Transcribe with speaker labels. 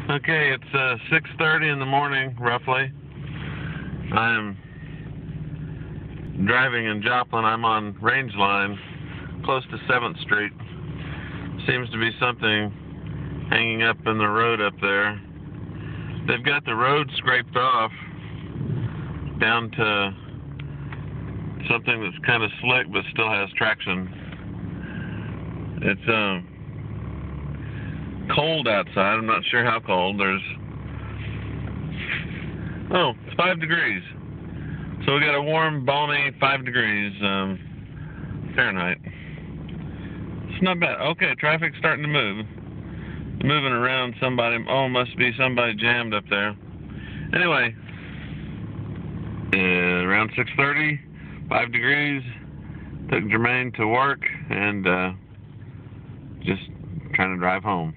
Speaker 1: Okay, it's 6:30 in the morning, roughly. I'm driving in Joplin. I'm on Range Line, close to 7th Street. Seems to be something hanging up in the road up there. They've got the road scraped off down to something that's kind of slick but still has traction. It's cold outside. I'm not sure how cold. It's 5 degrees. So we got a warm, balmy 5 degrees Fahrenheit. It's not bad. Okay, traffic's starting to move. Moving around somebody. Oh, must be somebody jammed up there. Anyway, around 6:30, 5 degrees. Took Jermaine to work and just trying to drive home.